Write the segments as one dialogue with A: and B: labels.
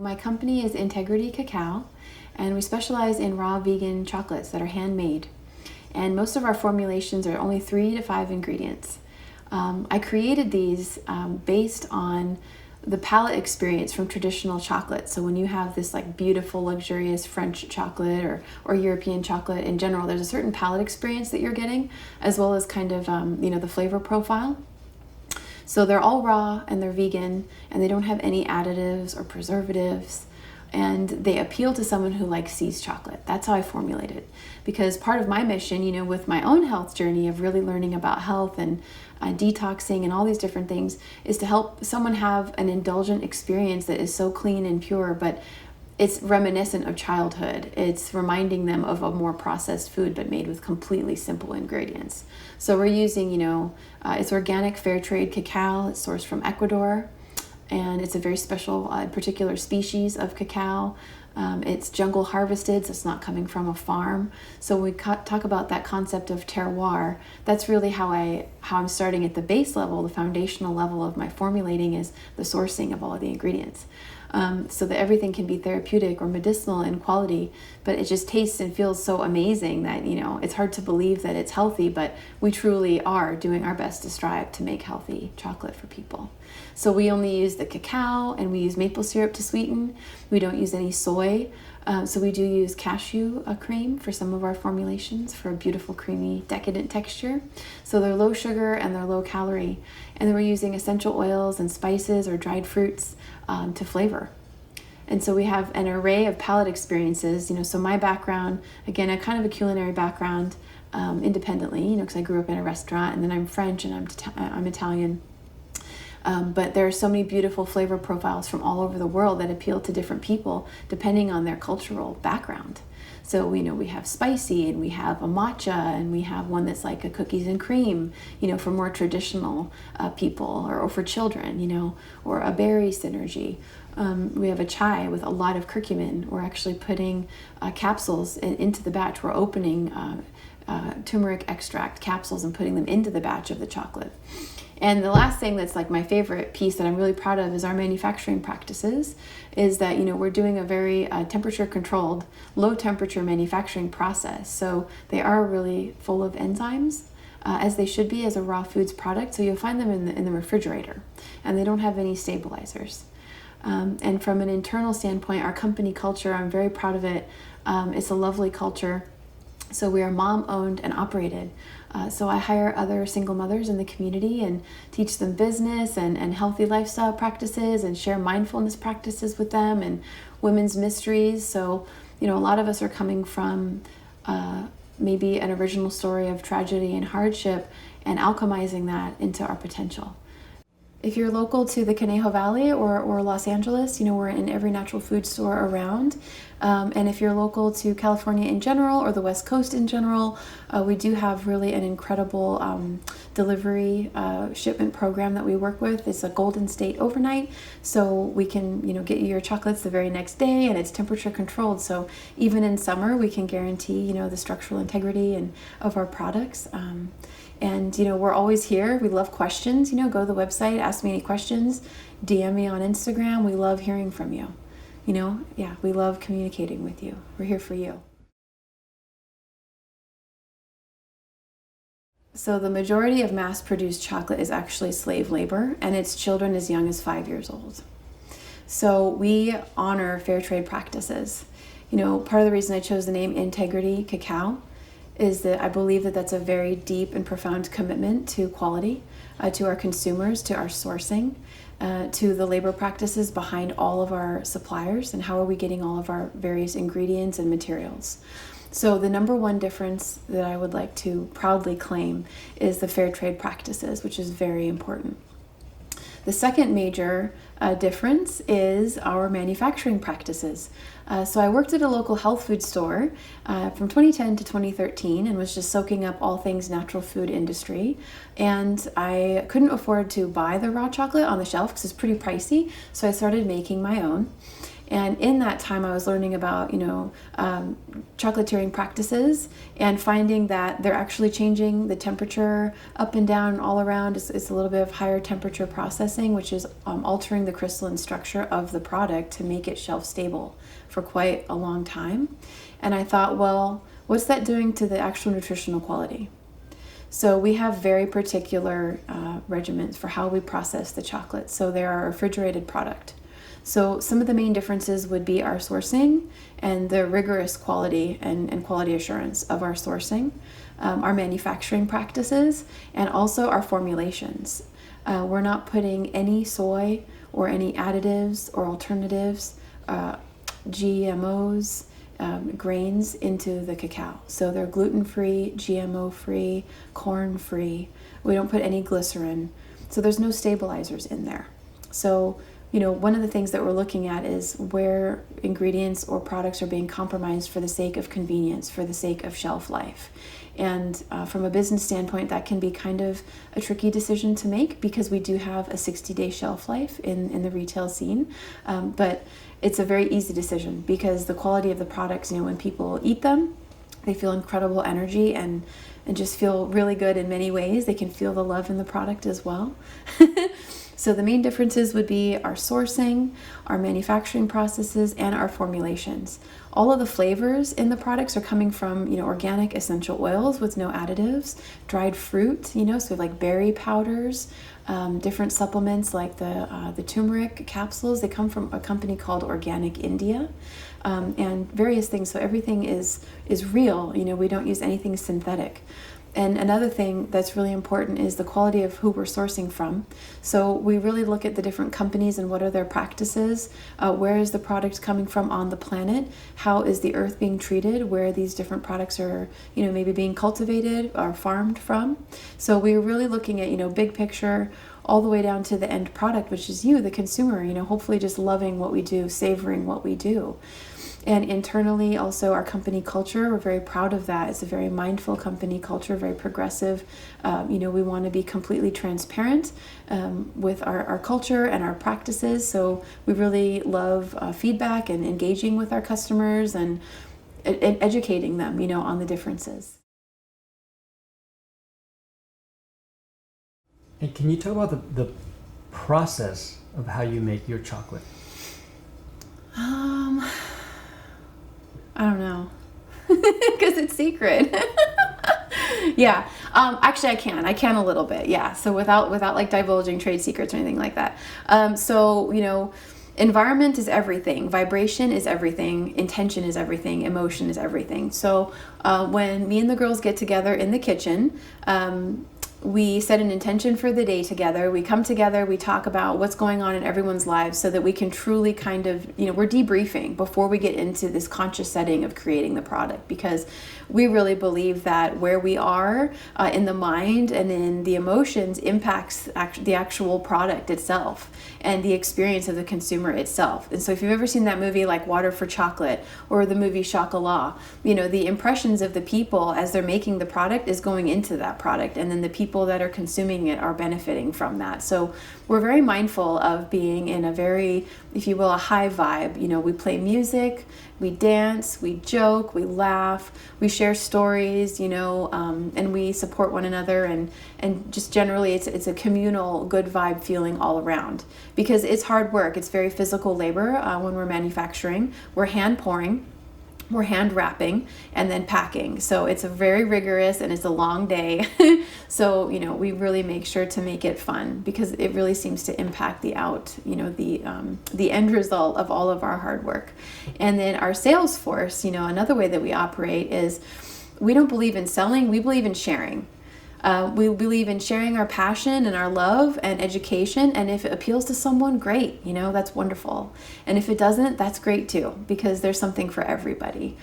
A: My company is Integrity Cacao, and we specialize in raw vegan chocolates that are handmade. And most of our formulations are only 3 to 5 ingredients. I created these based on the palate experience from traditional chocolate. So when you have this like beautiful, luxurious French chocolate or European chocolate in general, there's a certain palate experience that you're getting, as well as kind of the flavor profile. So they're all raw and they're vegan and they don't have any additives or preservatives, and they appeal to someone who likes seized chocolate. That's how I formulate it, because part of my mission, with my own health journey of really learning about health and detoxing and all these different things, is to help someone have an indulgent experience that is so clean and pure, but it's reminiscent of childhood. It's reminding them of a more processed food, but made with completely simple ingredients. So we're using, it's organic fair trade cacao. It's sourced from Ecuador, and it's a very special, particular species of cacao. It's jungle harvested, so it's not coming from a farm. So when we talk about that concept of terroir, that's really how I'm starting at the base level. The foundational level of my formulating is the sourcing of all of the ingredients. So that everything can be therapeutic or medicinal in quality, but it just tastes and feels so amazing that, it's hard to believe that it's healthy, but we truly are doing our best to strive to make healthy chocolate for people. So we only use the cacao, and we use maple syrup to sweeten. We don't use any soy. So we do use cashew cream for some of our formulations for a beautiful, creamy, decadent texture. So they're low sugar and they're low calorie. And then we're using essential oils and spices or dried fruits to flavor. And so we have an array of palate experiences. So my background, again, a kind of a culinary background independently, because I grew up in a restaurant, and then I'm French and I'm Italian. But there are so many beautiful flavor profiles from all over the world that appeal to different people depending on their cultural background. So we have spicy, and we have a matcha, and we have one that's like a cookies and cream, for more traditional people, or for children, or a berry synergy. We have a chai with a lot of curcumin. We're actually putting capsules into the batch. We're opening turmeric extract capsules and putting them into the batch of the chocolate. And the last thing that's like my favorite piece that I'm really proud of is our manufacturing practices, is that, we're doing a very temperature controlled, low temperature manufacturing process. So they are really full of enzymes, as they should be as a raw foods product. So you'll find them in the refrigerator, and they don't have any stabilizers. And from an internal standpoint, our company culture, I'm very proud of it. It's a lovely culture. So we are mom-owned and operated. So I hire other single mothers in the community and teach them business and healthy lifestyle practices, and share mindfulness practices with them, and women's mysteries. So, a lot of us are coming from maybe an original story of tragedy and hardship, and alchemizing that into our potential. If you're local to the Conejo Valley or Los Angeles, we're in every natural food store around. And if you're local to California in general, or the West Coast in general, we do have really an incredible delivery shipment program that we work with. It's a Golden State overnight, so we can get you your chocolates the very next day, and it's temperature controlled. So even in summer, we can guarantee the structural integrity of our products. And we're always here. We love questions. Go to the website, ask me any questions, DM me on Instagram. We love hearing from you. We love communicating with you. We're here for you. So the majority of mass-produced chocolate is actually slave labor, and it's children as young as 5 years old. So we honor fair trade practices. Part of the reason I chose the name Integrity Cacao is that I believe that that's a very deep and profound commitment to quality, to our consumers, to our sourcing, to the labor practices behind all of our suppliers, and how are we getting all of our various ingredients and materials. So the number one difference that I would like to proudly claim is the fair trade practices, which is very important. The second major difference is our manufacturing practices. So I worked at a local health food store from 2010 to 2013, and was just soaking up all things natural food industry. And I couldn't afford to buy the raw chocolate on the shelf because it's pretty pricey. So I started making my own. And in that time, I was learning about, chocolatiering practices and finding that they're actually changing the temperature up and down all around. It's a little bit of higher temperature processing, which is altering the crystalline structure of the product to make it shelf stable for quite a long time. And I thought, well, what's that doing to the actual nutritional quality? So we have very particular regimens for how we process the chocolate. So they're a refrigerated product. So some of the main differences would be our sourcing and the rigorous quality and quality assurance of our sourcing, our manufacturing practices, and also our formulations. We're not putting any soy or any additives or alternatives, GMOs, grains into the cacao. So they're gluten-free, GMO-free, corn-free. We don't put any glycerin. So there's no stabilizers in there. So, one of the things that we're looking at is where ingredients or products are being compromised for the sake of convenience, for the sake of shelf life. And from a business standpoint, that can be kind of a tricky decision to make because we do have a 60-day shelf life in the retail scene. But it's a very easy decision because the quality of the products, when people eat them, they feel incredible energy and just feel really good in many ways. They can feel the love in the product as well. So the main differences would be our sourcing, our manufacturing processes, and our formulations. All of the flavors in the products are coming from, organic essential oils with no additives, dried fruit, so like berry powders, different supplements like the turmeric capsules. They come from a company called Organic India, and various things. So everything is real. We don't use anything synthetic. And another thing that's really important is the quality of who we're sourcing from. So we really look at the different companies and what are their practices, where is the product coming from on the planet, how is the earth being treated, where these different products are, maybe being cultivated or farmed from. So we're really looking at, big picture, all the way down to the end product, which is you, the consumer, hopefully just loving what we do, savoring what we do. And internally, also our company culture, we're very proud of that. It's a very mindful company culture, very progressive. We want to be completely transparent with our culture and our practices. So we really love feedback and engaging with our customers and educating them, on the differences.
B: And can you talk about the process of how you make your chocolate?
A: I don't know, because it's secret. Yeah, actually I can a little bit. Yeah, so without like divulging trade secrets or anything like that. Environment is everything, vibration is everything, intention is everything, emotion is everything. So when me and the girls get together in the kitchen, we set an intention for the day together. We come together, we talk about what's going on in everyone's lives so that we can truly kind of, we're debriefing before we get into this conscious setting of creating the product, because we really believe that where we are in the mind and in the emotions impacts the actual product itself and the experience of the consumer itself. And so if you've ever seen that movie like Water for Chocolate or the movie Chocolat, the impressions of the people as they're making the product is going into that product, and then the people that are consuming it are benefiting from that. So we're very mindful of being in a very, if you will, a high vibe. We play music, we dance, we joke, we laugh, we share stories, and we support one another, and just generally it's a communal good vibe feeling all around, because it's hard work. It's very physical labor when we're manufacturing. We're hand pouring, we're hand wrapping, and then packing. So it's a very rigorous and it's a long day. So, we really make sure to make it fun, because it really seems to impact the end result of all of our hard work. And then our sales force, another way that we operate is we don't believe in selling, we believe in sharing. We believe in sharing our passion and our love and education, and if it appeals to someone, great, that's wonderful. And if it doesn't, that's great too, because there's something for everybody.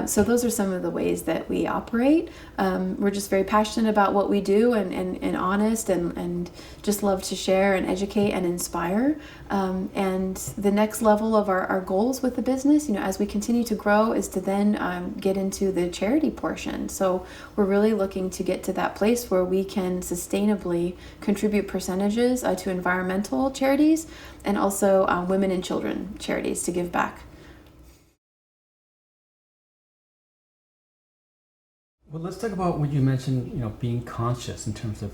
A: So those are some of the ways that we operate. We're just very passionate about what we do and honest and just love to share and educate and inspire. And the next level of our goals with the business, as we continue to grow, is to then get into the charity portion. So we're really looking to get to that place place where we can sustainably contribute percentages to environmental charities and also women and children charities to give back.
B: Well, let's talk about what you mentioned, being conscious in terms of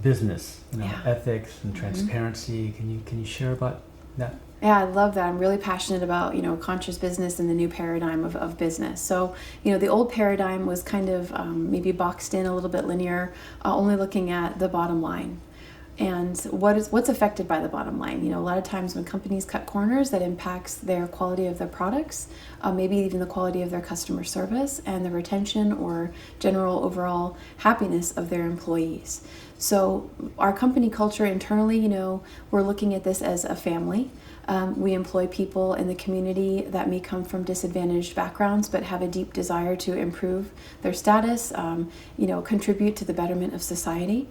B: business, ethics and transparency. Can you share about that?
A: Yeah, I love that. I'm really passionate about, conscious business and the new paradigm of business. So, the old paradigm was kind of maybe boxed in a little bit linear, only looking at the bottom line. And what's affected by the bottom line? A lot of times when companies cut corners, that impacts their quality of their products, maybe even the quality of their customer service and the retention or general overall happiness of their employees. So our company culture internally, we're looking at this as a family. We employ people in the community that may come from disadvantaged backgrounds but have a deep desire to improve their status, contribute to the betterment of society.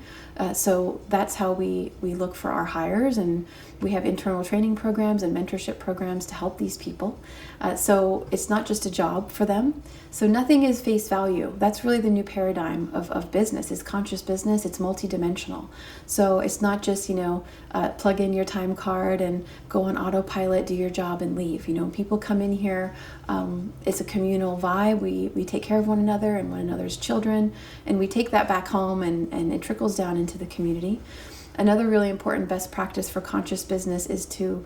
A: So that's how we look for our hires, and we have internal training programs and mentorship programs to help these people. So it's not just a job for them. So nothing is face value. That's really the new paradigm of business. It's conscious business. It's multidimensional. So it's not just, plug in your time card and go on autopilot, do your job and leave. People come in here, it's a communal vibe. We take care of one another and one another's children, and we take that back home and it trickles down into the community. Another really important best practice for conscious business is to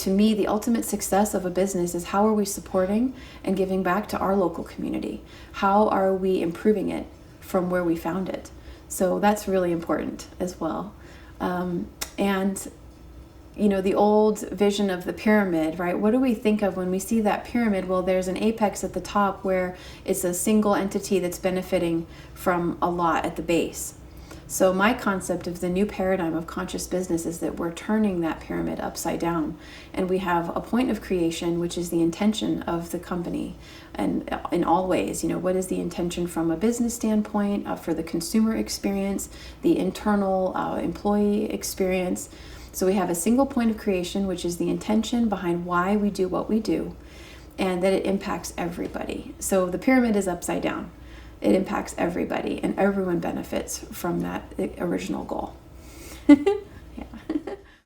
A: me, the ultimate success of a business is how are we supporting and giving back to our local community? How are we improving it from where we found it? So that's really important as well. The old vision of the pyramid, right? What do we think of when we see that pyramid? Well, there's an apex at the top where it's a single entity that's benefiting from a lot at the base. So my concept of the new paradigm of conscious business is that we're turning that pyramid upside down, and we have a point of creation, which is the intention of the company. And in all ways, what is the intention from a business standpoint, for the consumer experience, the internal employee experience. So we have a single point of creation, which is the intention behind why we do what we do, and that it impacts everybody. So the pyramid is upside down. It impacts everybody, and everyone benefits from that original goal.